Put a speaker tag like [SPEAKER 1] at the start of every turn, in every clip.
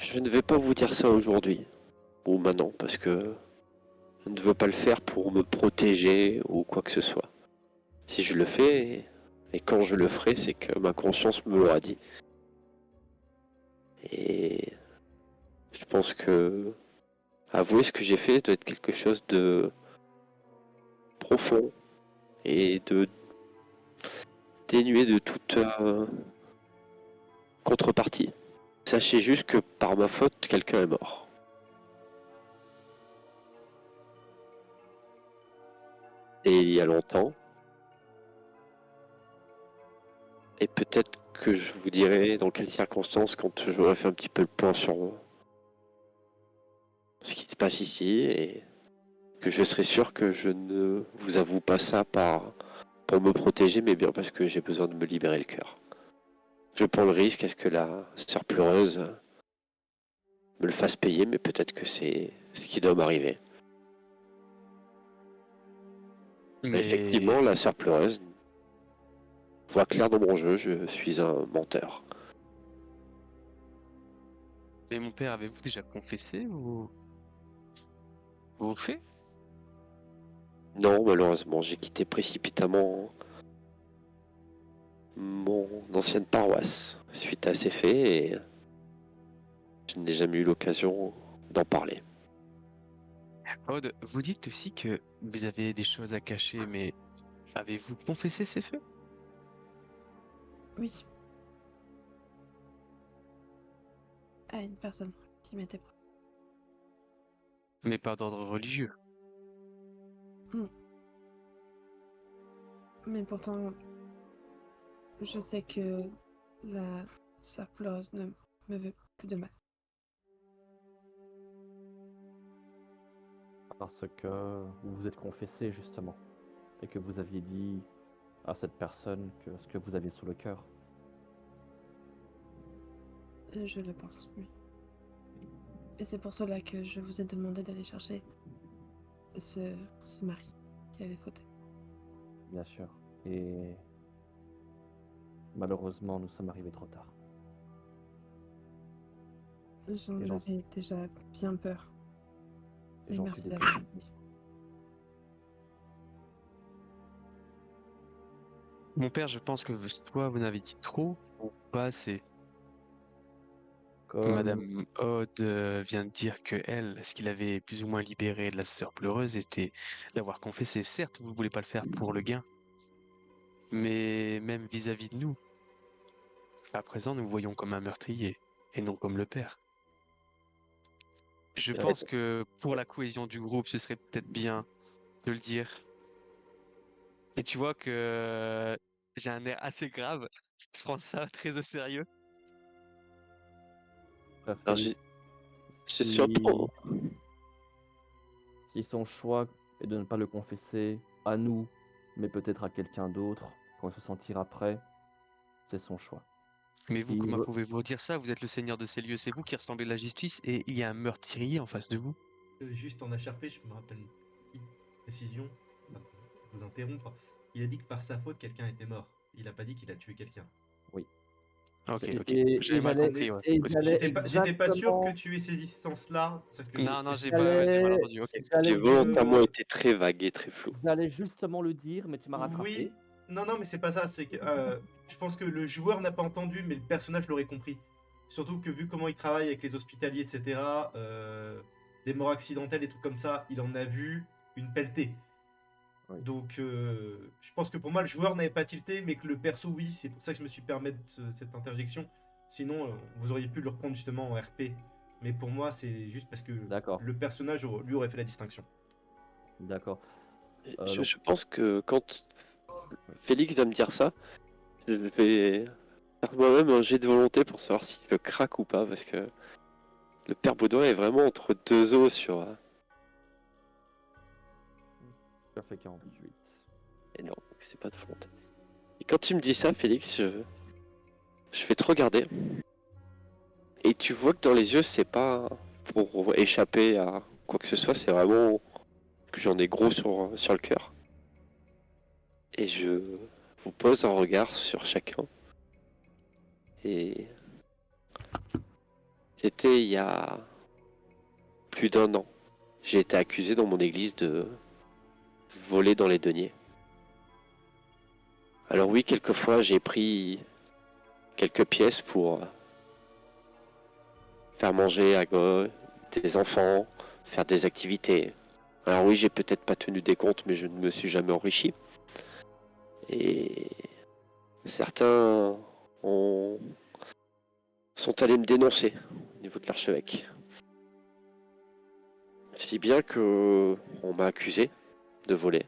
[SPEAKER 1] Je ne vais pas vous dire ça aujourd'hui ou maintenant parce que je ne veux pas le faire pour me protéger ou quoi que ce soit. Si je le fais, et quand je le ferai, c'est que ma conscience me l'aura dit. Et je pense que avouer ce que j'ai fait doit être quelque chose de profond et de dénué de toute contrepartie. Sachez juste que par ma faute, quelqu'un est mort. Et il y a longtemps. Et peut-être que je vous dirai dans quelles circonstances quand j'aurai fait un petit peu le point sur ce qui se passe ici et que je serai sûr que je ne vous avoue pas ça pour me protéger, mais bien parce que j'ai besoin de me libérer le cœur. Je prends le risque, est-ce que la sœur pleureuse me le fasse payer, mais peut-être que c'est ce qui doit m'arriver.
[SPEAKER 2] Mais,
[SPEAKER 1] Effectivement, la sœur pleureuse voit clair dans mon jeu, je suis un menteur.
[SPEAKER 2] mais mon père, avez-vous déjà confessé vos faits?
[SPEAKER 1] Non, malheureusement, j'ai quitté précipitamment mon ancienne paroisse suite à ces faits et je n'ai jamais eu l'occasion d'en parler.
[SPEAKER 2] Aude, vous dites aussi que vous avez des choses à cacher, mais avez-vous confessé ces faits?
[SPEAKER 3] Oui. À une personne qui m'était proche.
[SPEAKER 2] Mais pas d'ordre religieux.
[SPEAKER 3] Mais pourtant, je sais que la sœur pleureuse ne me veut plus de mal.
[SPEAKER 4] Parce que vous vous êtes confessé justement et que vous aviez dit à cette personne que ce que vous aviez sous le cœur.
[SPEAKER 3] Je le pense, oui. Et c'est pour cela que je vous ai demandé d'aller chercher ce mari qui avait fauté.
[SPEAKER 4] Bien sûr. Et malheureusement, nous sommes arrivés trop tard.
[SPEAKER 3] J'en
[SPEAKER 4] Et j'en
[SPEAKER 3] avais déjà bien peur.
[SPEAKER 4] et
[SPEAKER 3] Et
[SPEAKER 4] j'en suis
[SPEAKER 3] merci
[SPEAKER 4] désolé.
[SPEAKER 3] d'avoir dit.
[SPEAKER 2] Mon père, je pense que soit vous n'avez dit trop, ou pas assez.
[SPEAKER 4] Comme
[SPEAKER 2] Madame Aude vient de dire que elle, ce qu'il avait plus ou moins libéré de la sœur pleureuse, était d'avoir confessé. Certes, vous ne voulez pas le faire pour le gain, mais même vis-à-vis de nous, à présent, nous vous voyons comme un meurtrier et non comme le père. Je
[SPEAKER 4] c'est vrai.
[SPEAKER 2] pense que pour la cohésion du groupe, ce serait peut-être bien de le dire. Et tu vois que j'ai un air assez grave. Je prends ça très au sérieux.
[SPEAKER 4] Frère
[SPEAKER 1] Alors,
[SPEAKER 4] Félix,
[SPEAKER 1] je surprends.
[SPEAKER 4] si son choix est de ne pas le confesser à nous, mais peut-être à quelqu'un d'autre, quand il se sentira prêt, c'est son choix.
[SPEAKER 2] Mais vous,
[SPEAKER 4] Il
[SPEAKER 2] comment
[SPEAKER 4] veut-
[SPEAKER 2] pouvez-vous dire ça? Vous êtes le seigneur de ces lieux, c'est vous qui ressemblez à la justice et il y a un meurtrier en face de vous.
[SPEAKER 5] Juste en HRP, je me rappelle une petite précision, pas pour vous interrompre. Il a dit que par sa faute, quelqu'un était mort. Il a pas dit qu'il a tué quelqu'un.
[SPEAKER 4] Oui.
[SPEAKER 2] Ok, ok.
[SPEAKER 4] Et
[SPEAKER 2] J'avais mal compris, ouais. Possible.
[SPEAKER 5] J'étais pas sûr que
[SPEAKER 4] exactement.
[SPEAKER 5] tu aies ces licences-là. C'est ça que j'ai
[SPEAKER 2] Non, non,
[SPEAKER 5] essayé
[SPEAKER 2] j'ai mal
[SPEAKER 4] J'allais,
[SPEAKER 2] entendu, ok.
[SPEAKER 1] J'ai
[SPEAKER 4] j'allais
[SPEAKER 1] volontairement
[SPEAKER 4] dire,
[SPEAKER 1] été très vague et très flou.
[SPEAKER 4] j'allais justement le dire, mais tu m'as rattrapé.
[SPEAKER 5] Oui, non, mais c'est pas ça. C'est que je pense que le joueur n'a pas entendu, mais le personnage l'aurait compris. Surtout que vu comment il travaille avec les hospitaliers, etc., des morts accidentelles, des trucs comme ça, il en a vu une pelletée.
[SPEAKER 4] Oui.
[SPEAKER 5] Donc, je pense que pour moi, le joueur n'avait pas tilté, mais que le perso, oui. C'est pour ça que je me suis permis cette interjection. Sinon, vous auriez pu le reprendre justement en RP. Mais pour moi, c'est juste parce que
[SPEAKER 4] D'accord,
[SPEAKER 5] le personnage, lui, aurait fait la distinction.
[SPEAKER 4] d'accord.
[SPEAKER 1] Je,
[SPEAKER 4] Donc,
[SPEAKER 1] je pense que quand Félix va me dire ça, je vais faire moi-même un jet de volonté pour savoir s'il le craque ou pas, parce que le père Baudouin est vraiment entre deux os sur...
[SPEAKER 4] ça fait 48.
[SPEAKER 1] Et non, c'est pas de volonté. Et quand tu me dis ça, Félix, je vais te regarder. Et tu vois que dans les yeux, c'est pas pour échapper à quoi que ce soit, c'est vraiment que j'en ai gros sur le cœur. Et je vous pose un regard sur chacun. Et C'était il y a plus d'1 an. J'ai été accusé dans mon église de voler dans les deniers. Alors oui, quelquefois j'ai pris quelques pièces pour faire manger à des enfants, faire des activités. Alors oui, j'ai peut-être pas tenu des comptes, mais je ne me suis jamais enrichi. Et certains sont allés me dénoncer au niveau de l'archevêque. Si bien que on m'a accusé de voler.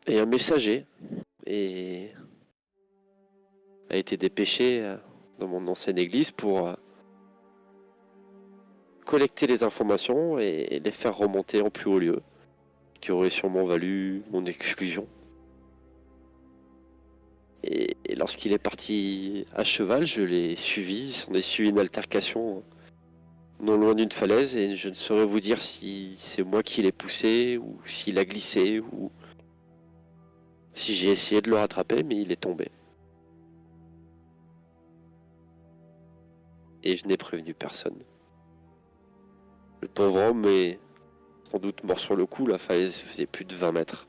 [SPEAKER 1] Et un messager a été dépêché dans mon ancienne église pour collecter les informations et les faire remonter en plus haut lieu, qui aurait sûrement valu mon exclusion. Et lorsqu'il est parti à cheval, je l'ai suivi. Il s'en est suivi une altercation non loin d'une falaise et je ne saurais vous dire si c'est moi qui l'ai poussé ou s'il a glissé ou si j'ai essayé de le rattraper, mais il est tombé. Et je n'ai prévenu personne. Le pauvre homme est sans doute mort sur le coup, la falaise faisait plus de 20 mètres.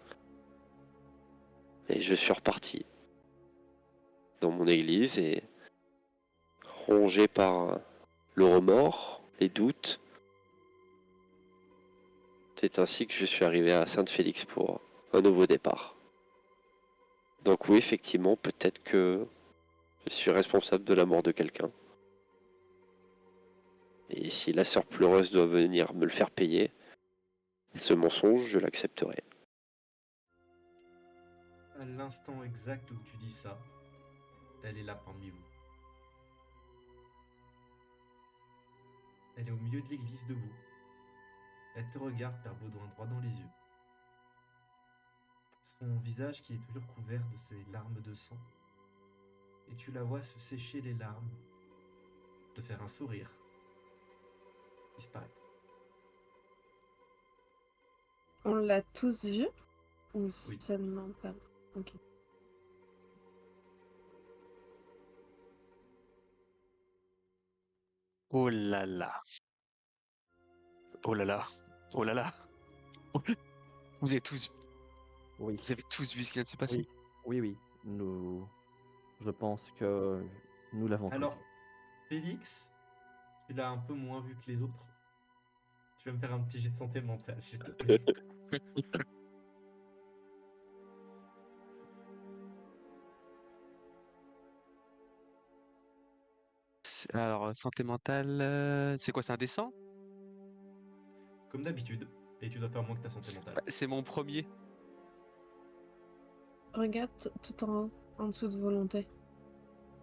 [SPEAKER 1] Et je suis reparti dans mon église et rongé par le remords, les doutes. C'est ainsi que je suis arrivé à Sainte-Félix pour un nouveau départ. Donc oui, effectivement, peut-être que je suis responsable de la mort de quelqu'un. Et si la sœur pleureuse doit venir me le faire payer, ce mensonge, je l'accepterai.
[SPEAKER 5] À l'instant exact où tu dis ça, elle est là parmi vous. Elle est au milieu de l'église debout. Elle te regarde, Père Baudouin, droit dans les yeux. Son visage qui est toujours couvert de ses larmes de sang. Et tu la vois se sécher les larmes, te faire un sourire, disparaître.
[SPEAKER 3] On l'a tous vu ou seulement pas? Ok.
[SPEAKER 2] Oh là là. Oh là là. Oh là là. Oh là- Vous avez tous,
[SPEAKER 4] Oui,
[SPEAKER 2] vous avez tous vu ce qui vient de se passer.
[SPEAKER 4] oui. Je pense que nous l'avons tous
[SPEAKER 5] Alors,
[SPEAKER 4] vu.
[SPEAKER 5] Félix, tu l'as un peu moins vu que les autres. Tu vas me faire un petit jet de santé mentale, s'il te plaît.
[SPEAKER 2] Alors, santé mentale, c'est quoi, c'est un descend?
[SPEAKER 5] Comme d'habitude. Et tu dois faire moins que ta santé mentale.
[SPEAKER 2] Bah, c'est mon premier.
[SPEAKER 3] Regarde tout en haut, en dessous de volonté.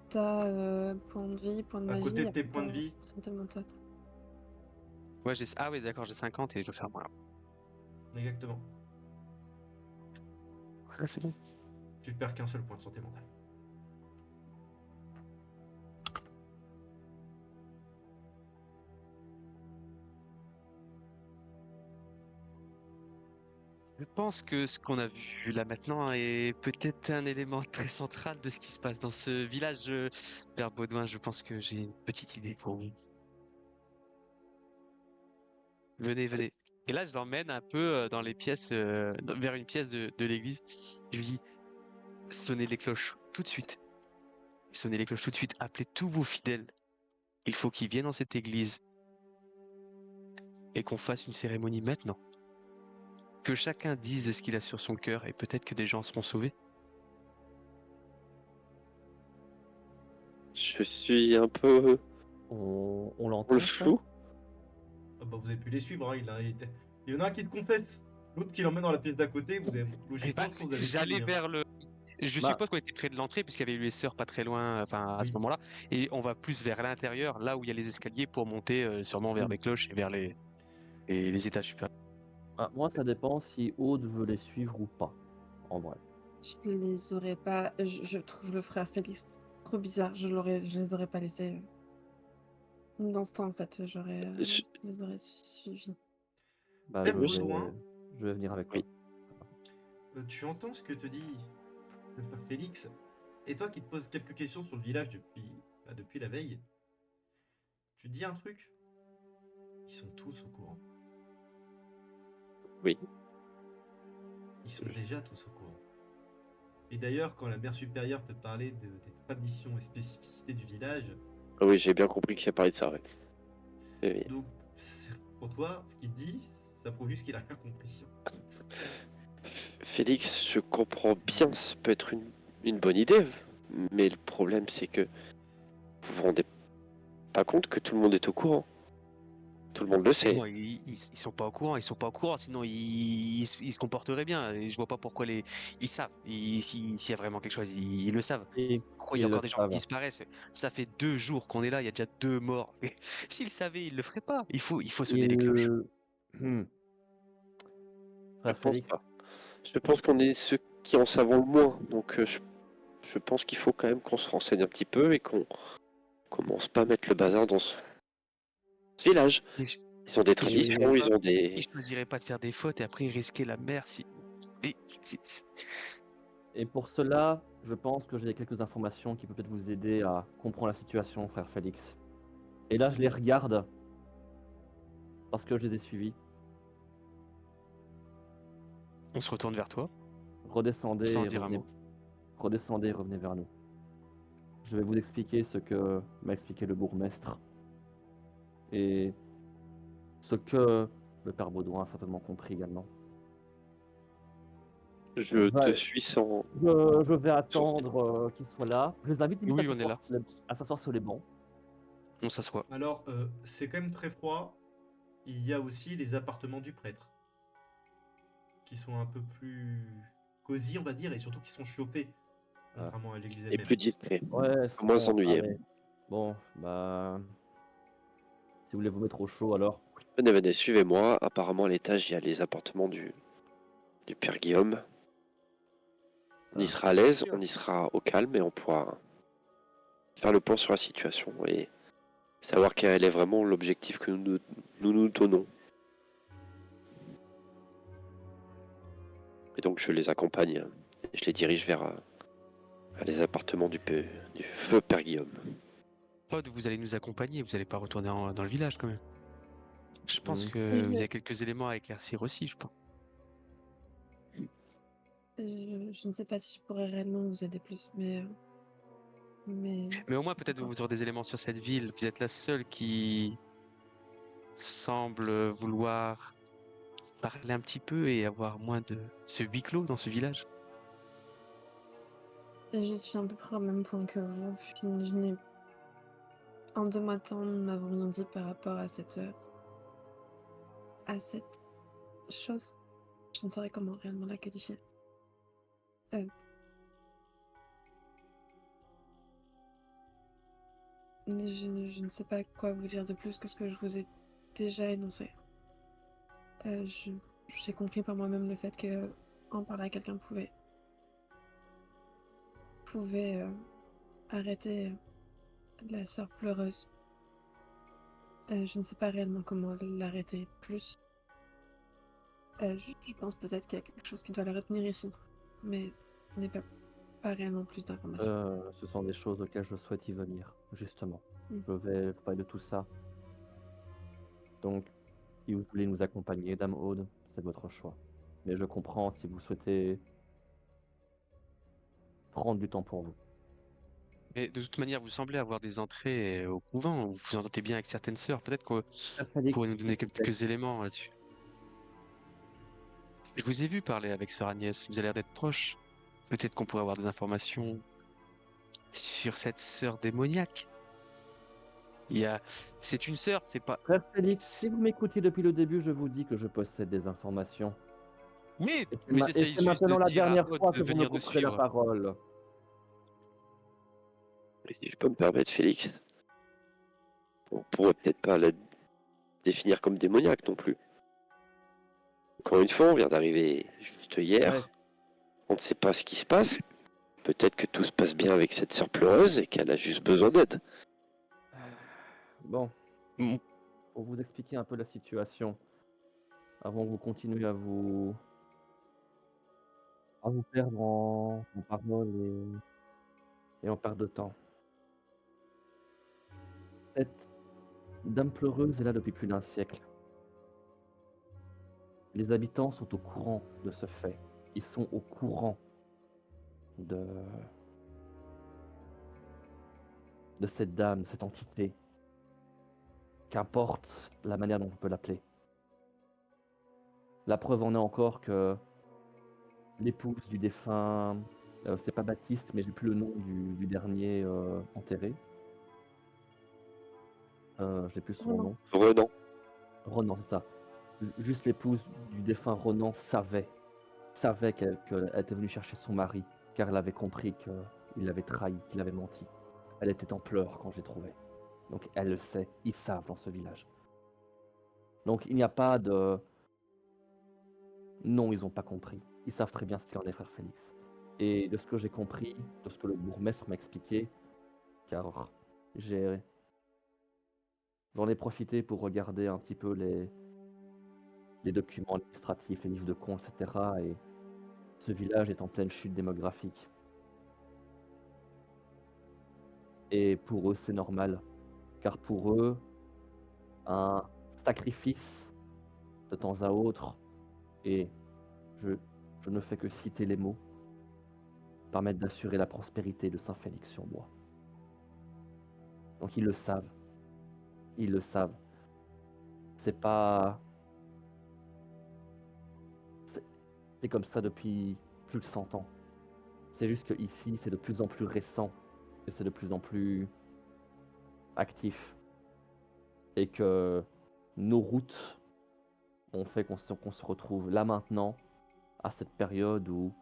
[SPEAKER 3] T'as point de vie, point de
[SPEAKER 5] À
[SPEAKER 3] magie,
[SPEAKER 5] côté de
[SPEAKER 3] et
[SPEAKER 5] tes
[SPEAKER 3] après
[SPEAKER 5] points de
[SPEAKER 3] t'as
[SPEAKER 5] vie,
[SPEAKER 3] santé mentale.
[SPEAKER 2] Ouais, ah oui, d'accord, j'ai 50 et je dois faire moins.
[SPEAKER 5] exactement.
[SPEAKER 2] Ah, c'est bon.
[SPEAKER 5] Tu perds qu'un seul point de santé mentale.
[SPEAKER 2] Je pense que ce qu'on a vu là maintenant est peut-être un élément très central de ce qui se passe dans ce village. Père Baudouin, je pense que j'ai une petite idée pour vous. Venez, venez. Et là, je l'emmène un peu dans les pièces, vers une pièce de l'église. Je lui dis, sonnez les cloches tout de suite. Sonnez les cloches tout de suite. Appelez tous vos fidèles. Il faut qu'ils viennent dans cette église et qu'on fasse une cérémonie maintenant. Que chacun dise ce qu'il a sur son cœur et peut-être que des gens seront sauvés.
[SPEAKER 1] Je suis un peu
[SPEAKER 4] On
[SPEAKER 1] dans
[SPEAKER 4] l'entend
[SPEAKER 1] le
[SPEAKER 4] ça?
[SPEAKER 1] flou.
[SPEAKER 5] Ah bah, vous avez pu les suivre, hein. Il y en a un qui se confesse, l'autre qui l'emmène dans la pièce d'à côté. Vous avez...
[SPEAKER 2] Eh
[SPEAKER 5] Logiquement,
[SPEAKER 2] ben,
[SPEAKER 5] je pense que vous avez
[SPEAKER 2] j'allais
[SPEAKER 5] suivi. Hein.
[SPEAKER 2] vers le. Je
[SPEAKER 4] Bah,
[SPEAKER 2] suppose qu'on était près de l'entrée puisqu'il y avait eu les sœurs pas très loin, enfin à ce
[SPEAKER 5] Oui.
[SPEAKER 2] moment-là, et on va plus vers l'intérieur, là où il y a les escaliers pour monter sûrement vers les cloches et vers les étages supérieurs.
[SPEAKER 4] moi, ça dépend si Aude veut les suivre ou pas, en vrai.
[SPEAKER 3] Je les aurais pas. Je trouve le frère Félix trop bizarre. Je les aurais pas laissés. D'instinct, en fait,
[SPEAKER 1] Je-
[SPEAKER 3] je les aurais suivis.
[SPEAKER 4] Bah,
[SPEAKER 5] Père
[SPEAKER 4] je
[SPEAKER 5] Baudouin,
[SPEAKER 4] vais venir avec
[SPEAKER 1] Oui.
[SPEAKER 4] toi.
[SPEAKER 5] tu entends ce que te dit le frère Félix, et toi qui te poses quelques questions sur le village depuis la veille, tu dis un truc? Ils sont tous au courant.
[SPEAKER 1] Oui.
[SPEAKER 5] Ils sont déjà tous au courant. Et d'ailleurs, quand la mère supérieure te parlait des traditions et spécificités du village,
[SPEAKER 1] Ah oui, j'ai bien compris qu'il a parlé de ça, ouais. Et-
[SPEAKER 5] donc pour toi, ce qu'il dit, ça prouve juste qu'il a rien compris.
[SPEAKER 1] Félix, je comprends bien, ça peut être une bonne idée, mais le problème c'est que vous vous rendez pas compte que tout le monde est au courant. Tout le monde le sait.
[SPEAKER 2] Non, ils sont pas au courant, ils sont pas au courant, sinon ils se comporteraient bien. Et je vois pas pourquoi ils savent. S'il y a vraiment quelque chose, ils le savent.
[SPEAKER 4] Et
[SPEAKER 2] Pourquoi il y a
[SPEAKER 4] ils le
[SPEAKER 2] encore des gens qui
[SPEAKER 4] savent.
[SPEAKER 2] disparaissent? Ça fait 2 jours qu'on est là, il y a déjà 2 morts. S'ils savaient, ils le feraient pas. Il faut sonner les cloches.
[SPEAKER 4] Ils... Hmm.
[SPEAKER 1] Je
[SPEAKER 4] Frère
[SPEAKER 1] pense
[SPEAKER 4] Félix,
[SPEAKER 1] pas. Je pense qu'on est ceux qui en savons le moins, donc je pense qu'il faut quand même qu'on se renseigne un petit peu et qu'on commence pas à mettre le bazar dans ce village.
[SPEAKER 2] Mais je-
[SPEAKER 1] Ils ont des
[SPEAKER 2] ils choisiraient
[SPEAKER 1] traditions,
[SPEAKER 2] pas,
[SPEAKER 1] ils ont des...
[SPEAKER 2] ils choisiraient pas de faire des fautes et après risquer la mer si. Mais
[SPEAKER 4] et pour cela, je pense que j'ai quelques informations qui peuvent peut-être vous aider à comprendre la situation, frère Félix. Et là, je les regarde parce que je les ai suivis.
[SPEAKER 2] on se retourne vers toi
[SPEAKER 4] Redescendez
[SPEAKER 2] sans
[SPEAKER 4] et
[SPEAKER 2] dire un
[SPEAKER 4] revenez,
[SPEAKER 2] mot.
[SPEAKER 4] redescendez et revenez vers nous. Je vais vous expliquer ce que m'a expliqué le bourgmestre et ce que le père Baudouin a certainement compris également.
[SPEAKER 1] Je
[SPEAKER 4] Je
[SPEAKER 1] te
[SPEAKER 4] vais,
[SPEAKER 1] suis sans...
[SPEAKER 4] je vais
[SPEAKER 1] sans...
[SPEAKER 4] attendre qu'il soit là. Je les invite limite
[SPEAKER 2] Oui, on est là.
[SPEAKER 4] à s'asseoir sur les bancs.
[SPEAKER 2] On s'assoit.
[SPEAKER 5] Alors, c'est quand même très froid. Il y a aussi les appartements du prêtre, qui sont un peu plus cosy, on va dire, et surtout qui sont chauffés,
[SPEAKER 4] Ah.
[SPEAKER 5] contrairement à l'église
[SPEAKER 1] et
[SPEAKER 5] elle-même.
[SPEAKER 1] plus discret.
[SPEAKER 4] Ouais,
[SPEAKER 1] Faut moins
[SPEAKER 4] bon,
[SPEAKER 1] s'ennuyer.
[SPEAKER 4] allez. Bon, bah, si vous voulez vous mettre au chaud, alors.
[SPEAKER 1] Venez, venez, suivez-moi. Apparemment, à l'étage, il y a les appartements du père Guillaume. On y
[SPEAKER 4] Ah.
[SPEAKER 1] sera à l'aise, on y sera au calme et on pourra faire le point sur la situation et savoir quel est vraiment l'objectif que nous donnons. Et donc je les accompagne et je les dirige vers les appartements du feu père Guillaume.
[SPEAKER 2] Claude, vous allez nous accompagner, vous allez pas retourner dans le village quand même. Je pense
[SPEAKER 4] Hmm.
[SPEAKER 2] qu'il y a quelques éléments à éclaircir aussi, je pense.
[SPEAKER 3] Je ne sais pas si je pourrais réellement vous aider plus, mais
[SPEAKER 2] Mais au moins, peut-être
[SPEAKER 3] d'accord.
[SPEAKER 2] vous aurez des éléments sur cette ville. Vous êtes la seule qui semble vouloir parler un petit peu et avoir moins de ce huis clos dans ce village.
[SPEAKER 3] Je suis à peu près au même point que vous. Je n'ai en 2 mois de temps, nous m'avons rien dit par rapport à cette chose. Je ne saurais comment réellement la qualifier. Je ne sais pas quoi vous dire de plus que ce que je vous ai déjà énoncé. J'ai compris par moi-même le fait que en parler à quelqu'un pouvait arrêter la sœur pleureuse. Je ne sais pas réellement comment l'arrêter plus. Je pense peut-être qu'il y a quelque chose qui doit la retenir ici, mais je n'ai pas réellement plus d'informations.
[SPEAKER 4] Ce sont des choses auxquelles je souhaite y venir, justement.
[SPEAKER 3] Mm.
[SPEAKER 4] Je vais vous parler de tout ça. Donc, si vous voulez nous accompagner, Dame Aude, c'est votre choix. Mais je comprends si vous souhaitez prendre du temps pour vous.
[SPEAKER 2] Mais de toute manière, vous semblez avoir des entrées au couvent. Vous vous entendez bien avec certaines sœurs. Peut-être que vous pourrez nous donner quelques éléments là-dessus. Je vous ai vu parler avec sœur Agnès. Vous avez l'air d'être proche. Peut-être qu'on pourrait avoir des informations sur cette sœur démoniaque. C'est une sœur, c'est pas.
[SPEAKER 4] Frère Félix, si vous m'écoutiez depuis le début, je vous dis que je possède des informations.
[SPEAKER 2] Mais,
[SPEAKER 4] Et
[SPEAKER 2] mais
[SPEAKER 4] et
[SPEAKER 2] j'essaye
[SPEAKER 4] c'est
[SPEAKER 2] juste de
[SPEAKER 4] maintenant la
[SPEAKER 2] dire à
[SPEAKER 4] dernière
[SPEAKER 2] Aude
[SPEAKER 4] fois
[SPEAKER 2] de
[SPEAKER 4] que vous me
[SPEAKER 2] venir nous
[SPEAKER 4] couperez la
[SPEAKER 2] suivre.
[SPEAKER 4] parole.
[SPEAKER 1] Et si je peux me permettre, Félix, on pourrait peut-être pas la définir comme démoniaque non plus. Encore une fois, on vient d'arriver juste hier.
[SPEAKER 4] Ouais.
[SPEAKER 1] On ne sait pas ce qui se passe. Peut-être que tout se passe bien avec cette sœur pleureuse et qu'elle a juste besoin d'aide.
[SPEAKER 4] Bon,
[SPEAKER 2] Mm.
[SPEAKER 4] pour vous expliquer un peu la situation, avant que vous continuiez à vous perdre en paroles et en perte de temps. Cette Cette dame pleureuse est là depuis plus d'un siècle. Les habitants sont au courant de ce fait. Ils sont au courant de, de cette dame, de cette entité, qu'importe la manière dont on peut l'appeler. La preuve en est encore que l'épouse du défunt, c'est pas Baptiste, mais j'ai plus le nom du dernier enterré. J'ai plus son
[SPEAKER 3] Ronan.
[SPEAKER 4] nom.
[SPEAKER 1] Renan.
[SPEAKER 4] Ronan, c'est ça. Juste l'épouse du défunt Ronan savait qu'elle était venue chercher son mari, car elle avait compris qu'il l'avait trahi, qu'il avait menti. Elle était en pleurs quand je l'ai trouvée. Donc elle le sait, ils savent dans ce village. Donc il n'y a pas de... Non, ils n'ont pas compris. Ils savent très bien ce qu'il en est, frère Félix. Et de ce que j'ai compris, de ce que le bourgmestre m'a expliqué, car j'ai... j'en ai profité pour regarder un petit peu les documents administratifs, les livres de comptes, etc. Et ce village est en pleine chute démographique. Et pour eux, c'est normal. Car pour eux, un sacrifice de temps à autre, et je ne fais que citer les mots, permettent d'assurer la prospérité de Saint-Félix-sur-Bois. Donc ils le savent. Ils le savent. C'est pas... C'est comme ça depuis plus de 100 ans. C'est juste que ici, c'est de plus en plus récent, que c'est de plus en plus actif, et que nos routes ont fait qu'on se retrouve là maintenant, à cette période où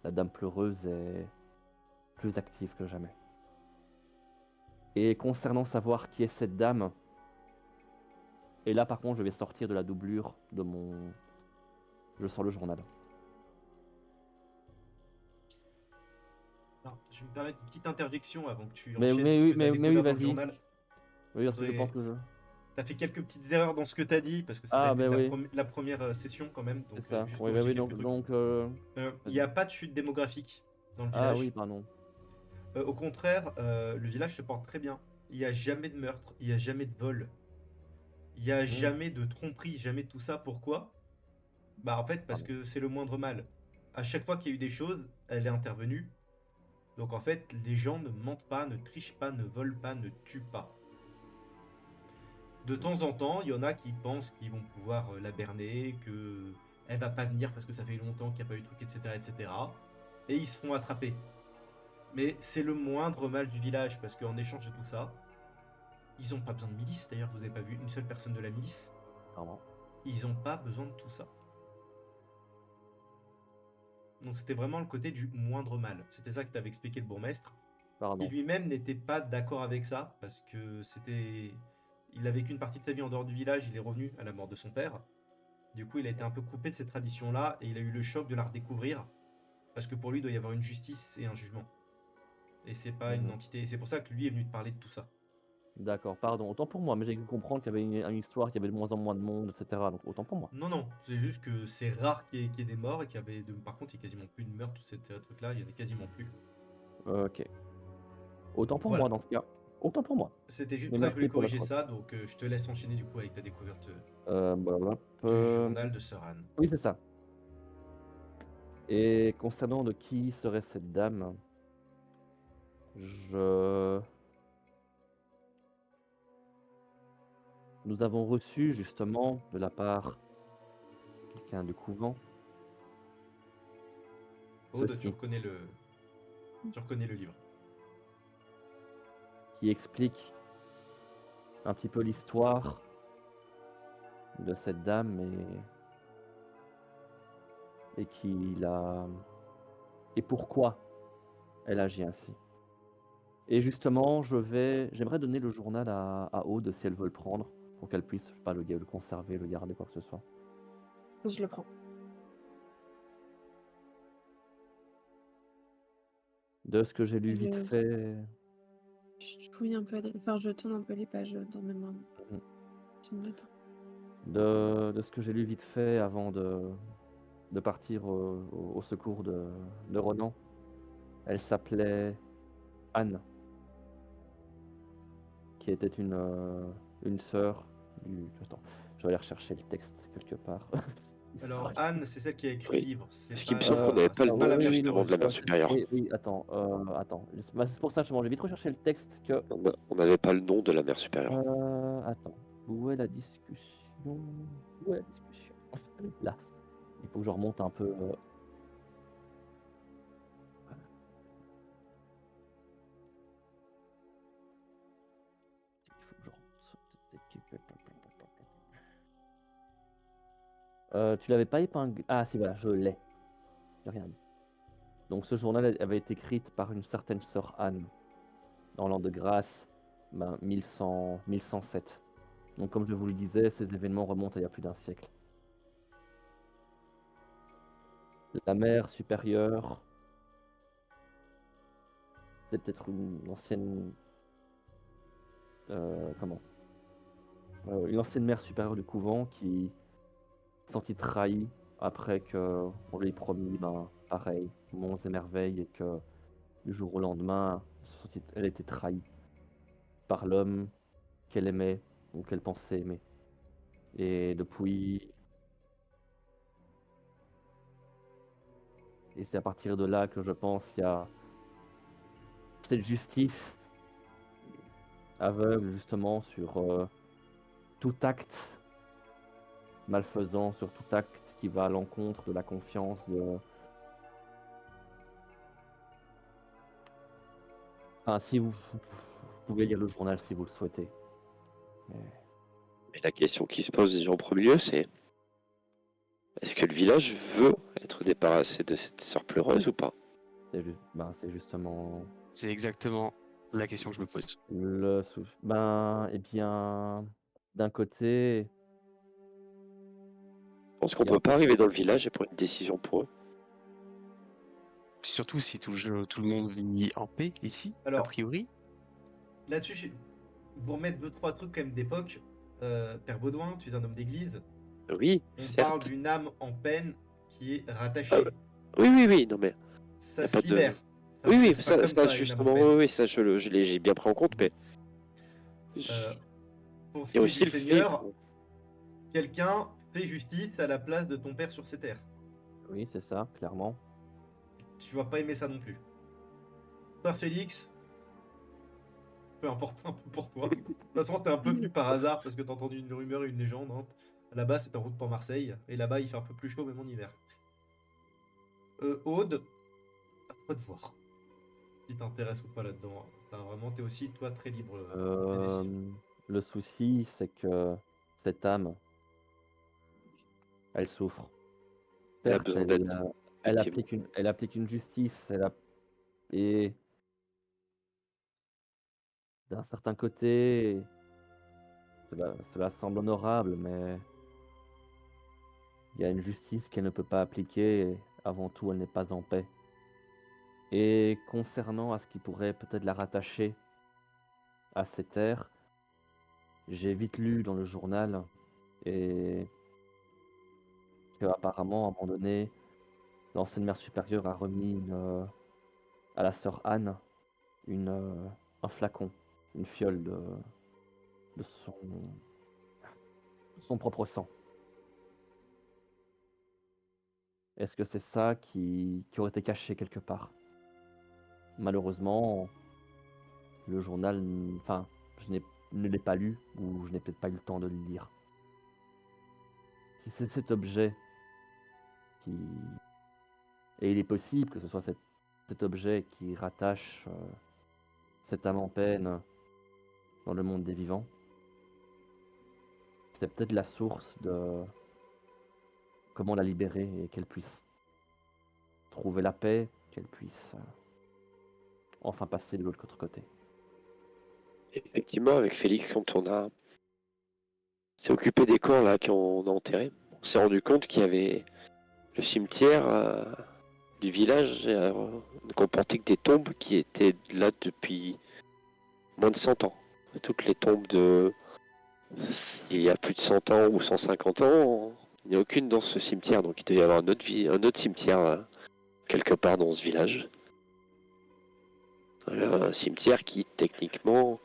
[SPEAKER 4] la Dame Pleureuse est plus active que jamais. Et concernant savoir qui est cette dame, et là par contre je vais sortir de la doublure de mon... Je sors le journal.
[SPEAKER 5] Alors, je vais me permettre une petite interjection avant que tu
[SPEAKER 4] Mais,
[SPEAKER 5] enchaînes
[SPEAKER 4] mais
[SPEAKER 5] sur ce
[SPEAKER 4] oui,
[SPEAKER 5] que tu as
[SPEAKER 4] mais oui,
[SPEAKER 5] découvert dans le
[SPEAKER 4] vas-y.
[SPEAKER 5] journal.
[SPEAKER 4] Oui, parce que je pense que je...
[SPEAKER 5] T'as fait quelques petites erreurs dans ce que t'as dit, parce que ça va
[SPEAKER 4] Ah,
[SPEAKER 5] être
[SPEAKER 4] ben oui,
[SPEAKER 5] la première session quand même, donc
[SPEAKER 4] c'est ça.
[SPEAKER 5] juste
[SPEAKER 4] Oui, bah
[SPEAKER 5] corriger
[SPEAKER 4] oui,
[SPEAKER 5] quelques trucs.
[SPEAKER 4] donc
[SPEAKER 5] Il
[SPEAKER 4] vas-y.
[SPEAKER 5] n'y a pas de chute démographique dans le
[SPEAKER 4] Ah
[SPEAKER 5] village.
[SPEAKER 4] oui, pardon.
[SPEAKER 5] Au contraire, le village se porte très bien. Il n'y a jamais de meurtre, il n'y a jamais de vol, il n'y a jamais de tromperie, jamais de tout ça. Pourquoi? Bah en fait, parce
[SPEAKER 4] Pardon.
[SPEAKER 5] que c'est le moindre mal. À chaque fois qu'il y a eu des choses, elle est intervenue. Donc en fait, les gens ne mentent pas, ne trichent pas, ne volent pas, ne tuent pas. De temps en temps, il y en a qui pensent qu'ils vont pouvoir la berner, que elle va pas venir parce que ça fait longtemps qu'il n'y a pas eu de truc, etc., etc. Et ils se font attraper. Mais c'est le moindre mal du village, parce qu'en échange de tout ça, ils ont pas besoin de milice. D'ailleurs, vous avez pas vu une seule personne de la milice.
[SPEAKER 4] Pardon.
[SPEAKER 5] Ils ont pas besoin de tout ça. Donc c'était vraiment le côté du moindre mal. C'était ça que t'avait expliqué le bourgmestre.
[SPEAKER 4] Pardon.
[SPEAKER 5] Qui lui-même n'était pas d'accord avec ça, parce que c'était... Il a vécu une partie de sa vie en dehors du village, il est revenu à la mort de son père. Du coup, il a été un peu coupé de ces traditions-là, et il a eu le choc de la redécouvrir, parce que pour lui, il doit y avoir une justice et un jugement. Et c'est pas une entité. Et c'est pour ça que lui est venu te parler de tout ça.
[SPEAKER 4] D'accord, pardon. Autant pour moi, mais j'ai cru comprendre qu'il y avait une histoire, qu'il y avait de moins en moins de monde, etc. Donc autant pour moi.
[SPEAKER 5] Non, non, c'est juste que c'est rare qu'il y ait des morts, et qu'il y avait... Par contre, il n'y a quasiment plus de meurtres, tous ces trucs-là, il y en a quasiment plus.
[SPEAKER 4] Ok. Autant pour
[SPEAKER 5] Voilà.
[SPEAKER 4] moi dans ce cas. Autant pour moi.
[SPEAKER 5] C'était juste
[SPEAKER 4] Mais
[SPEAKER 5] pour ça que je voulais
[SPEAKER 4] merci pour la
[SPEAKER 5] corriger
[SPEAKER 4] preuve.
[SPEAKER 5] ça, donc je te laisse enchaîner du coup avec ta découverte
[SPEAKER 4] Voilà.
[SPEAKER 5] du journal de Sir Anne.
[SPEAKER 4] Oui, c'est ça. Et concernant de qui serait cette dame, nous avons reçu justement de la part de quelqu'un du couvent
[SPEAKER 5] Aude,
[SPEAKER 4] ceci,
[SPEAKER 5] tu reconnais le livre.
[SPEAKER 4] qui explique un petit peu l'histoire de cette dame et et pourquoi elle agit ainsi. Et justement, j'aimerais donner le journal à Aude si elle veut le prendre, pour qu'elle puisse, je sais pas, le conserver, le garder, quoi que ce soit.
[SPEAKER 3] Je le prends.
[SPEAKER 4] De ce que j'ai lu vite
[SPEAKER 3] Je-
[SPEAKER 4] fait,
[SPEAKER 3] Je fouille un peu, enfin je tourne un peu les pages dans mes mains.
[SPEAKER 4] Mhm.
[SPEAKER 3] Tu me le temps.
[SPEAKER 4] de ce que j'ai lu vite fait avant de partir au secours de Ronan, elle s'appelait Anne, qui était une sœur du... Attends, je vais aller rechercher le texte quelque part.
[SPEAKER 5] Alors, Anne, c'est celle qui a écrit
[SPEAKER 1] Oui.
[SPEAKER 5] le livre. C'est
[SPEAKER 1] Parce qu'il me
[SPEAKER 5] pas,
[SPEAKER 1] semble qu'on n'avait pas
[SPEAKER 5] c'est
[SPEAKER 1] le
[SPEAKER 5] pas la
[SPEAKER 1] nom
[SPEAKER 5] mère
[SPEAKER 1] justement de la mère
[SPEAKER 5] supérieuse.
[SPEAKER 1] supérieure.
[SPEAKER 4] Oui, attends, Bah, c'est pour ça, justement, je vais vite rechercher le texte que...
[SPEAKER 1] On n'avait pas le nom de la mère supérieure.
[SPEAKER 4] Attends, où est la discussion? Où est la discussion? Là, il faut que je remonte un peu. Il faut que je remonte. Tu l'avais pas épinglé? Ah si, voilà, je l'ai. J'ai rien dit. Donc ce journal avait été écrit par une certaine sœur Anne, dans l'an de grâce 1107. Donc comme je vous le disais, ces événements remontent à il y a plus d'un siècle. La mère supérieure, c'est peut-être une ancienne... comment? Une ancienne mère supérieure du couvent qui s'est sentie trahie après qu'on lui ait promis, pareil, monts et merveilles, et que du jour au lendemain, elle était trahie par l'homme qu'elle aimait ou qu'elle pensait aimer. Et depuis... Et c'est à partir de là que je pense qu'il y a cette justice aveugle justement sur tout acte malfaisant, sur tout acte qui va à l'encontre de la confiance de... Enfin, si vous pouvez lire le journal si vous le souhaitez.
[SPEAKER 1] Et la question qui se pose déjà en premier lieu, c'est est-ce que le village veut être débarrassé de cette sœur pleureuse ou pas?
[SPEAKER 4] C'est justement
[SPEAKER 2] C'est exactement la question que je me pose.
[SPEAKER 4] le eh bien, d'un côté,
[SPEAKER 1] Je pense qu'on
[SPEAKER 4] il y a un
[SPEAKER 1] peut pas
[SPEAKER 4] peu...
[SPEAKER 1] arriver dans le village et prendre une décision pour eux.
[SPEAKER 2] Surtout si tout le monde vit en paix ici, a
[SPEAKER 5] Alors,
[SPEAKER 2] priori.
[SPEAKER 5] là-dessus, vous remettre 2-3 trucs quand même d'époque. Père Baudouin, tu es un homme d'église.
[SPEAKER 1] Oui,
[SPEAKER 5] On parle
[SPEAKER 1] certes.
[SPEAKER 5] d'une âme en peine qui est
[SPEAKER 1] Ah,
[SPEAKER 5] rattachée.
[SPEAKER 1] oui, non mais y
[SPEAKER 5] Ça
[SPEAKER 1] a
[SPEAKER 5] se
[SPEAKER 1] pas de.
[SPEAKER 5] libère. Ça se laisse pas
[SPEAKER 1] ça,
[SPEAKER 5] comme
[SPEAKER 1] ça
[SPEAKER 5] ça, une âme en
[SPEAKER 1] justement,
[SPEAKER 5] peine.
[SPEAKER 1] oui, ça j'ai bien pris en compte, mais
[SPEAKER 5] Euh,
[SPEAKER 1] il
[SPEAKER 5] pour ce
[SPEAKER 1] y a
[SPEAKER 5] qui est du
[SPEAKER 1] aussi le fait
[SPEAKER 5] Seigneur, quelqu'un fait justice à la place de ton père sur ces terres.
[SPEAKER 4] Oui, c'est ça, clairement.
[SPEAKER 5] Tu vas pas aimer ça non plus. Frère Félix, peu importe, c'est un peu pour toi. De toute façon, t'es un peu venu par hasard parce que t'as entendu une rumeur et une légende. Hein. Là-bas, c'est en route pour Marseille. Et là-bas, il fait un peu plus chaud, même en hiver. Aude, à toi de voir. Si t'intéresses ou pas là-dedans. T'es aussi, toi, très libre des décisions.
[SPEAKER 4] Le souci, c'est que cette âme, elle souffre.
[SPEAKER 1] elle a
[SPEAKER 4] Certes,
[SPEAKER 1] besoin d'aide, effectivement.
[SPEAKER 4] elle applique une justice, et d'un certain côté, cela semble honorable, mais il y a une justice qu'elle ne peut pas appliquer, et avant tout, elle n'est pas en paix. Et concernant à ce qui pourrait peut-être la rattacher à ces terres, j'ai vite lu dans le journal et que apparemment, à un moment donné, l'ancienne mère supérieure a remis à la sœur Anne un flacon, une fiole de son propre sang. Est-ce que c'est ça qui aurait été caché quelque part? Malheureusement, le journal, enfin, ne l'ai pas lu, ou je n'ai peut-être pas eu le temps de le lire. Si c'est cet objet qui... Et il est possible que ce soit cet objet qui rattache cette âme en peine dans le monde des vivants. C'est peut-être la source de comment la libérer et qu'elle puisse trouver la paix, qu'elle puisse enfin passer de l'autre côté.
[SPEAKER 1] Effectivement, avec Félix, quand on s'est occupé des corps là qu'on a enterrés, on s'est rendu compte qu'il y avait le cimetière du village ne comportait que des tombes qui étaient là depuis moins de 100 ans. Toutes les tombes il y a plus de 100 ans ou 150 ans, il n'y a aucune dans ce cimetière, donc il devait y avoir un autre cimetière quelque part dans ce village. Un cimetière qui techniquement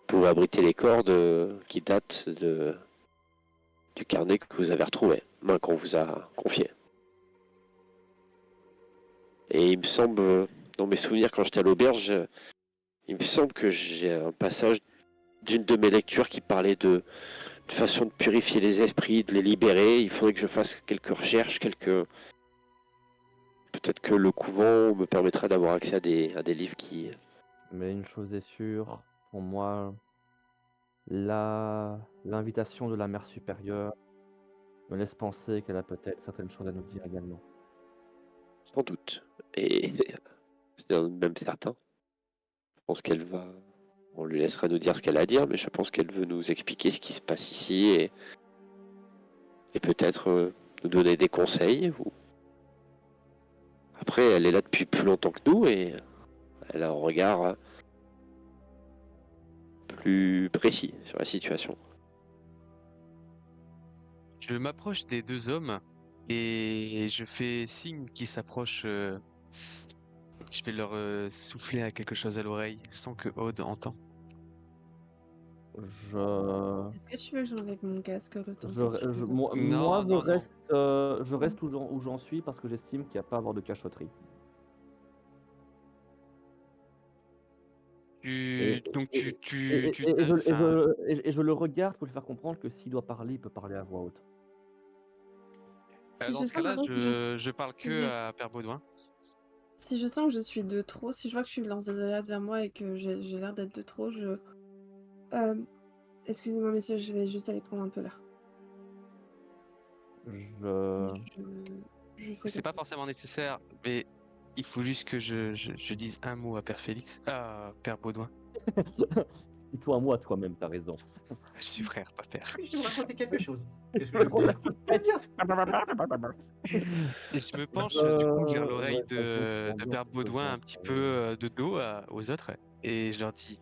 [SPEAKER 1] pouvez abriter les corps qui datent du carnet que vous avez retrouvé, qu'on vous a confié. Et il me semble, dans mes souvenirs quand j'étais à l'auberge, il me semble que j'ai un passage d'une de mes lectures qui parlait de façon de purifier les esprits, de les libérer. Il faudrait que je fasse quelques recherches, peut-être que le couvent me permettra d'avoir accès à des livres qui...
[SPEAKER 4] Mais une chose est sûre, pour moi, l'invitation de la mère supérieure me laisse penser qu'elle a peut-être certaines choses à nous dire également.
[SPEAKER 1] Sans doute. Et c'est même certain. Je pense qu'elle va... On lui laissera nous dire ce qu'elle a à dire, mais je pense qu'elle veut nous expliquer ce qui se passe ici et peut-être nous donner des conseils. Après, elle est là depuis plus longtemps que nous et elle a un regard plus précis sur la situation.
[SPEAKER 2] Je m'approche des deux hommes et je fais signe qu'ils s'approchent. Je vais leur souffler à quelque chose à l'oreille sans que Aude entend.
[SPEAKER 3] Est-ce que tu veux que j'enlève mon casque le temps que tu...
[SPEAKER 4] Moi,
[SPEAKER 2] Non, non, non.
[SPEAKER 4] je reste où j'en suis parce que j'estime qu'il n'y a pas à avoir de cachotterie. Et je le regarde pour lui faire comprendre que s'il doit parler, il peut parler à voix haute.
[SPEAKER 3] Si
[SPEAKER 2] Dans
[SPEAKER 3] je
[SPEAKER 2] ce
[SPEAKER 3] sens
[SPEAKER 2] cas-là,
[SPEAKER 3] maintenant que
[SPEAKER 2] je parle
[SPEAKER 3] si
[SPEAKER 2] que
[SPEAKER 3] je-
[SPEAKER 2] à Père Baudouin.
[SPEAKER 3] Si je sens que je suis de trop, si je vois que tu lances des alerte vers moi et que j'ai l'air d'être de trop, je... Excusez-moi, messieurs, je vais juste aller prendre un peu l'air. Je fais
[SPEAKER 2] C'est pas
[SPEAKER 3] comme ça.
[SPEAKER 2] forcément nécessaire, mais il faut juste que je dise un mot à Père Félix, à Père Baudouin.
[SPEAKER 4] Dis-toi un mot à toi-même, t'as raison.
[SPEAKER 2] Je suis frère, pas père.
[SPEAKER 5] Je vais vous raconter quelque chose. Qu'est-ce que je veux dire? Eh bien,
[SPEAKER 2] Et je me penche du coup vers l'oreille
[SPEAKER 4] Ouais, j'avoue,
[SPEAKER 2] de
[SPEAKER 4] l'ambiance
[SPEAKER 2] Père Baudouin
[SPEAKER 4] devient
[SPEAKER 2] un petit peu de dos aux autres et je leur dis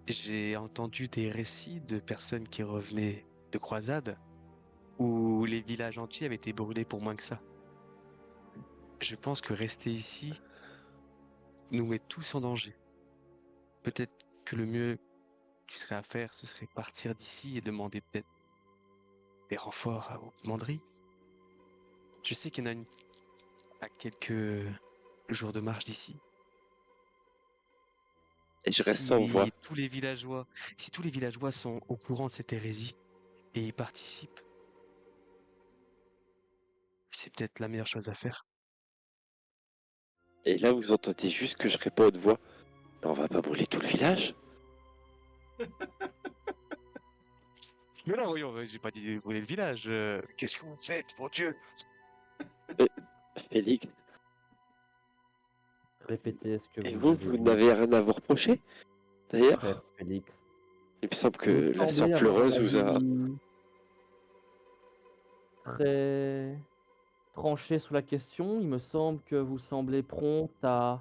[SPEAKER 2] j'ai entendu des récits de personnes qui revenaient de croisades où les villages entiers avaient été brûlés pour moins que ça. Je pense que rester ici nous met tous en danger. Peut-être que le mieux qui serait à faire, ce serait partir d'ici et demander peut-être des renforts aux commanderies. Je sais qu'il y en a une à quelques jours de marche d'ici.
[SPEAKER 1] Et je reste sans voix.
[SPEAKER 2] Si tous les villageois sont au courant de cette hérésie et y participent, c'est peut-être la meilleure chose à faire.
[SPEAKER 1] Et là, vous entendez juste que je réponds à haute voix. Mais on va pas brûler tout le village?
[SPEAKER 2] Mais non, oui, j'ai pas dit de brûler le village. Qu'est-ce que vous faites, mon Dieu?
[SPEAKER 1] Félix,
[SPEAKER 4] Répétez ce que
[SPEAKER 1] et
[SPEAKER 4] vous
[SPEAKER 1] vous,
[SPEAKER 4] avez
[SPEAKER 1] vous
[SPEAKER 4] dit,
[SPEAKER 1] n'avez rien à vous reprocher? D'ailleurs,
[SPEAKER 4] frère Félix.
[SPEAKER 1] il me semble que
[SPEAKER 4] Vous
[SPEAKER 1] la sœur
[SPEAKER 4] semblez avoir un
[SPEAKER 1] pleureuse vous a...
[SPEAKER 4] avis très tranché sur la question. Il me semble que vous semblez prompt à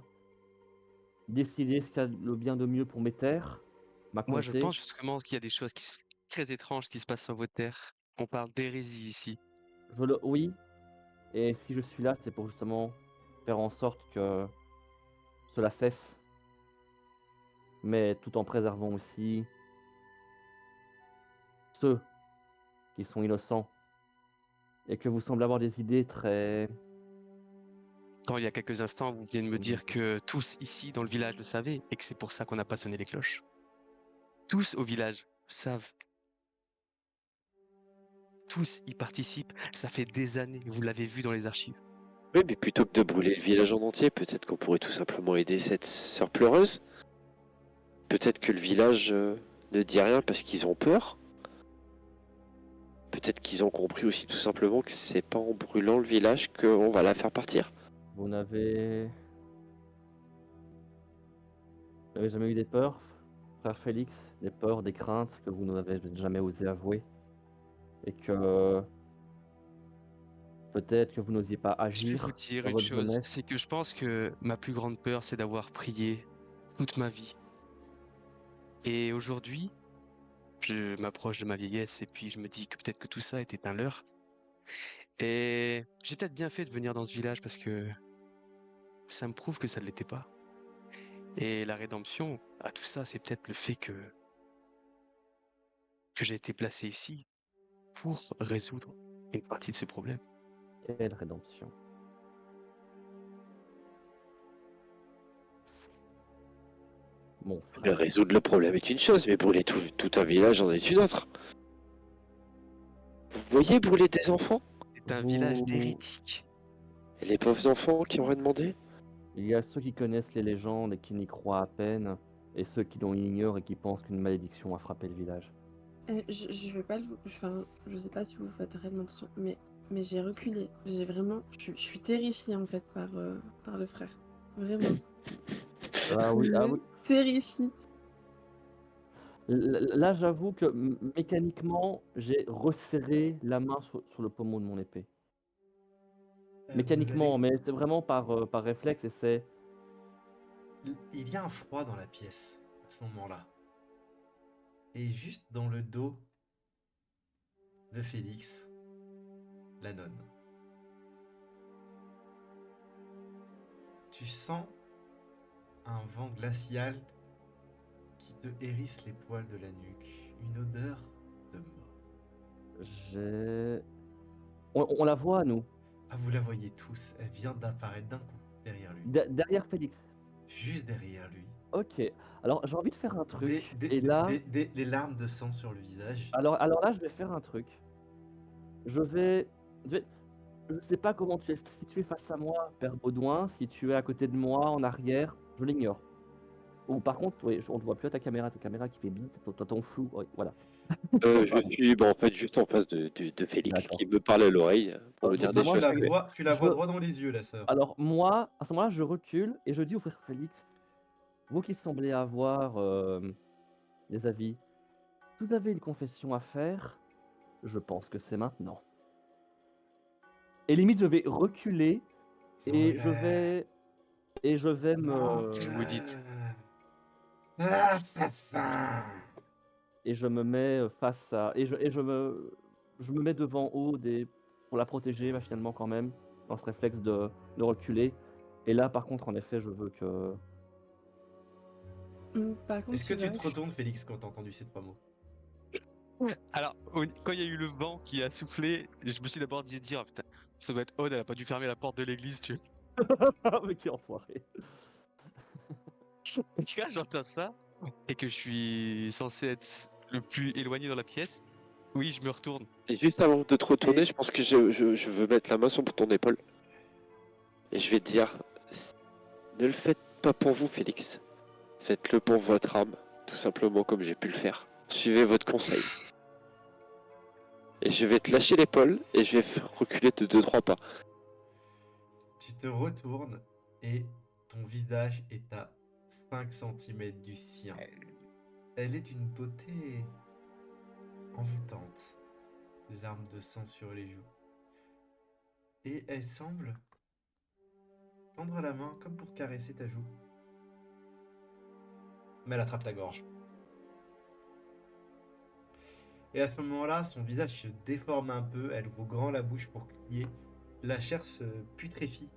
[SPEAKER 4] décider ce qu'il y a le bien de mieux pour mes terres, ma
[SPEAKER 2] Moi, je
[SPEAKER 4] comté.
[SPEAKER 2] pense justement qu'il y a des choses très étranges qui se passent sur votre terre. On parle d'hérésie ici.
[SPEAKER 4] Oui, et si je suis là, c'est pour justement faire en sorte que cela cesse, mais tout en préservant aussi ceux qui sont innocents et que vous semblez avoir des idées très...
[SPEAKER 2] Quand il y a quelques instants, vous venez de me dire que tous ici dans le village le savaient et que c'est pour ça qu'on n'a pas sonné les cloches. Tous au village savent. Tous y participent. Ça fait des années, vous l'avez vu dans les archives.
[SPEAKER 1] Oui, mais plutôt que de brûler le village en entier, peut-être qu'on pourrait tout simplement aider cette sœur pleureuse. Peut-être que le village ne dit rien parce qu'ils ont peur. Peut-être qu'ils ont compris aussi tout simplement que c'est pas en brûlant le village qu'on va la faire partir.
[SPEAKER 4] Vous n'avez jamais eu des peurs, frère Félix? Des peurs, des craintes que vous n'avez jamais osé avouer? Et que peut-être que vous n'osiez pas
[SPEAKER 2] Je vais vous
[SPEAKER 4] agir
[SPEAKER 2] dire
[SPEAKER 4] dans
[SPEAKER 2] une
[SPEAKER 4] votre
[SPEAKER 2] chose,
[SPEAKER 4] jeunesse?
[SPEAKER 2] c'est que je pense que ma plus grande peur, c'est d'avoir prié toute ma vie. Et aujourd'hui, je m'approche de ma vieillesse et puis je me dis que peut-être que tout ça était un leurre. Et j'ai peut-être bien fait de venir dans ce village parce que ça me prouve que ça ne l'était pas. Et la rédemption à tout ça, c'est peut-être le fait que que j'ai été placé ici pour résoudre une partie de ce problème.
[SPEAKER 4] Quelle rédemption. Mon frère.
[SPEAKER 1] Résoudre le problème est une chose, mais brûler tout un village en est une autre. Vous voyez brûler des enfants?
[SPEAKER 2] C'est un village
[SPEAKER 4] Vous-
[SPEAKER 2] d'hérétiques.
[SPEAKER 1] Et les pauvres enfants qui auraient demandé?
[SPEAKER 4] Il y a ceux qui connaissent les légendes et qui n'y croient à peine, et ceux qui l'ont ignorent et qui pensent qu'une malédiction a frappé le village.
[SPEAKER 3] Je veux pas le. Enfin, je sais pas si vous faites réellement attention, mais j'ai reculé. J'ai vraiment. Je suis terrifiée en fait par le frère. Vraiment.
[SPEAKER 4] Ah oui, ah
[SPEAKER 3] Me
[SPEAKER 4] oui.
[SPEAKER 3] terrifie.
[SPEAKER 4] Là, j'avoue que mécaniquement, j'ai resserré la main sur le pommeau de mon épée. Mécaniquement, mais c'est vraiment par réflexe et c'est.
[SPEAKER 5] Il y a un froid dans la pièce à ce moment-là. Et juste dans le dos de Félix, la nonne. Tu sens un vent glacial qui te hérisse les poils de la nuque. Une odeur de mort.
[SPEAKER 4] J'ai. On la voit, nous,
[SPEAKER 5] Ah, vous la voyez tous, elle vient d'apparaître d'un coup derrière lui.
[SPEAKER 4] derrière Félix.
[SPEAKER 5] Juste derrière lui.
[SPEAKER 4] Ok. Alors, j'ai envie de faire un truc.
[SPEAKER 5] Des-
[SPEAKER 4] Et là,
[SPEAKER 5] les larmes de sang sur le visage.
[SPEAKER 4] alors là, je vais faire un truc. Je vais. Je sais pas comment tu es. Si tu es face à moi, Père Baudouin, si tu es à côté de moi, en arrière, je l'ignore. Ou par contre, oui, on ne voit plus à ta caméra qui fait bip, ton flou. Oui, voilà.
[SPEAKER 1] Je suis en fait juste en face de Félix
[SPEAKER 4] D'accord.
[SPEAKER 1] qui me parle à l'oreille pour lui dire
[SPEAKER 4] bah,
[SPEAKER 1] des
[SPEAKER 4] moi,
[SPEAKER 1] choses.
[SPEAKER 5] Tu la
[SPEAKER 4] je-
[SPEAKER 5] vois droit dans les yeux, la sœur.
[SPEAKER 4] Alors, moi, à ce moment-là, je recule et je dis au frère Félix, vous qui semblez avoir des avis, vous avez une confession à faire, je pense que c'est maintenant. Et limite, je vais reculer et je vais me.
[SPEAKER 2] Si vous dites.
[SPEAKER 5] Assassin.
[SPEAKER 4] Et je me mets face à. Je me mets devant Aude pour la protéger machinalement quand même, dans ce réflexe de reculer. Et là, par contre, en effet, je veux que.
[SPEAKER 3] Par contre,
[SPEAKER 5] Est-ce que tu
[SPEAKER 3] vois,
[SPEAKER 5] te retournes, Félix, quand t'as entendu ces trois mots?
[SPEAKER 2] Alors, quand il y a eu le vent qui a soufflé, je me suis d'abord dit, ah, putain, ça doit être Aude, elle a pas dû fermer la porte de l'église, tu vois.
[SPEAKER 4] Mais qui enfoiré.
[SPEAKER 2] Et là, j'entends ça, et que je suis censé être le plus éloigné dans la pièce. Oui, je me retourne.
[SPEAKER 1] Et juste avant de te retourner,
[SPEAKER 5] Et-
[SPEAKER 1] je pense que je veux mettre la main sur ton épaule. Et je vais te dire, ne le faites pas pour vous, Félix. Faites-le pour votre âme, tout simplement comme j'ai pu le faire. Suivez votre conseil. Et je vais te lâcher l'épaule et je vais reculer de 2-3 pas.
[SPEAKER 5] Tu te retournes et ton visage est à 5 cm du sien. Elle est d'une beauté envoûtante, larmes de sang sur les joues. Et elle semble tendre la main comme pour caresser ta joue. Mais elle attrape ta gorge. Et à ce moment-là, son visage se déforme un peu, elle ouvre grand la bouche pour crier. La chair se putréfie.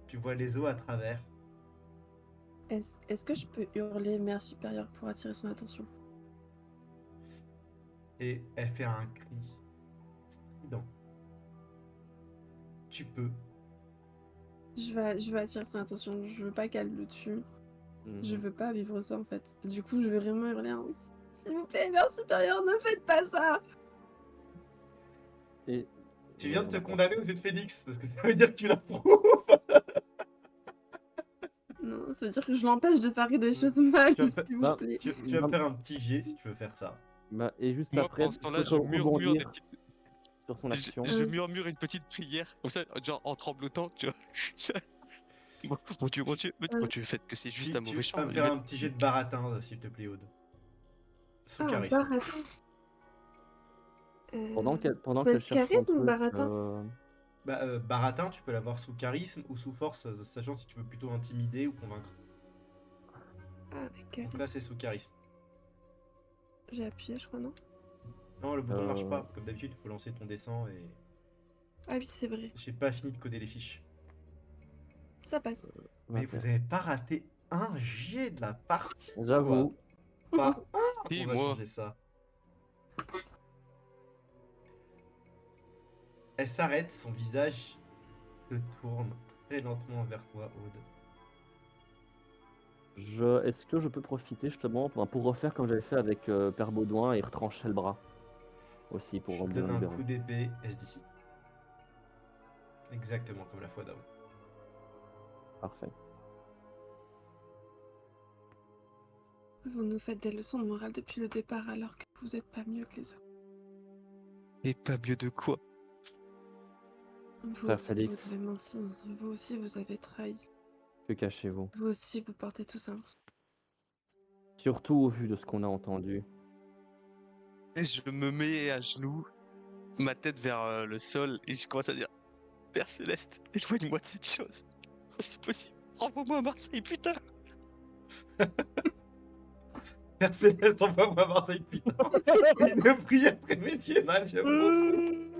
[SPEAKER 5] Tu vois les os à travers.
[SPEAKER 3] est-ce que je peux hurler mère supérieure pour attirer son attention?
[SPEAKER 5] Et elle fait un cri strident. Tu peux.
[SPEAKER 3] Je vais attirer son attention. Je veux pas qu'elle le tue. Je veux pas vivre ça en fait. Du coup, je vais vraiment hurler un oui. S'il vous plaît, mère supérieure, ne faites pas ça!
[SPEAKER 4] Et.
[SPEAKER 5] Tu viens de te condamner aux yeux de Félix, parce que ça veut dire que tu l'approuves.
[SPEAKER 3] Non, ça veut dire que je l'empêche de faire des choses mal,
[SPEAKER 5] Tu vas,
[SPEAKER 3] s'il vous
[SPEAKER 4] bah,
[SPEAKER 3] plaît.
[SPEAKER 5] tu vas me faire un petit jet si tu veux faire ça.
[SPEAKER 4] Bah, et juste
[SPEAKER 2] Moi,
[SPEAKER 4] après,
[SPEAKER 2] pendant ce temps-là,
[SPEAKER 4] peut
[SPEAKER 2] je murmure des
[SPEAKER 4] rebondir
[SPEAKER 2] petites...
[SPEAKER 4] sur son action.
[SPEAKER 2] Je murmure une petite prière, comme ça, genre en tremblotant, tu vois. Mon Dieu, mais tu fais que c'est juste un mauvais
[SPEAKER 5] Tu
[SPEAKER 2] chant.
[SPEAKER 5] vas me faire un petit jet de baratin, s'il te plaît, Aude. Sous
[SPEAKER 3] Ah,
[SPEAKER 5] charisme.
[SPEAKER 3] baratin.
[SPEAKER 4] Pendant qu'elle
[SPEAKER 3] Faut
[SPEAKER 4] cherche
[SPEAKER 3] être
[SPEAKER 4] son
[SPEAKER 3] charisme ou
[SPEAKER 4] truc,
[SPEAKER 3] baratin?
[SPEAKER 5] Baratin, tu peux l'avoir sous charisme ou sous force, sachant si tu veux plutôt intimider ou convaincre.
[SPEAKER 3] Ah, d'accord.
[SPEAKER 5] Donc là, c'est sous charisme.
[SPEAKER 3] J'ai appuyé, je crois, non?
[SPEAKER 5] Non, le bouton marche pas. Comme d'habitude, il faut lancer ton dessin et.
[SPEAKER 3] Ah oui, c'est vrai.
[SPEAKER 5] J'ai pas fini de coder les fiches.
[SPEAKER 3] Ça passe.
[SPEAKER 5] Mais vous avez pas raté un jet de la partie.
[SPEAKER 4] J'avoue.
[SPEAKER 5] Quoi. Pas un.
[SPEAKER 2] Si,
[SPEAKER 5] On va
[SPEAKER 2] moi.
[SPEAKER 5] changer ça. Elle s'arrête, son visage se tourne très lentement vers toi, Aude.
[SPEAKER 4] Est-ce que je peux profiter justement pour refaire comme j'avais fait avec Père Baudouin et retrancher le bras aussi pour
[SPEAKER 5] Je lui
[SPEAKER 4] bien
[SPEAKER 5] donne un
[SPEAKER 4] libérer.
[SPEAKER 5] coup d'épée SDC. Exactement comme la fois d'avant.
[SPEAKER 4] Parfait.
[SPEAKER 3] Vous nous faites des leçons de morale depuis le départ alors que vous êtes pas mieux que les autres.
[SPEAKER 2] Et pas mieux de quoi?
[SPEAKER 3] Vous
[SPEAKER 4] Frère
[SPEAKER 3] aussi,
[SPEAKER 4] Félix.
[SPEAKER 3] vous avez menti. Vous aussi, vous avez trahi.
[SPEAKER 4] Que cachez-vous?
[SPEAKER 3] Vous aussi, vous portez tous un morceau.
[SPEAKER 4] Surtout au vu de ce qu'on a entendu.
[SPEAKER 2] Et je me mets à genoux, ma tête vers le sol, et je commence à dire Père Céleste, éloigne-moi de cette chose. C'est possible. Renvoie-moi à Marseille, putain.
[SPEAKER 5] Père Céleste, envoie-moi à Marseille, putain. Une prière très médiévale, j'aime beaucoup.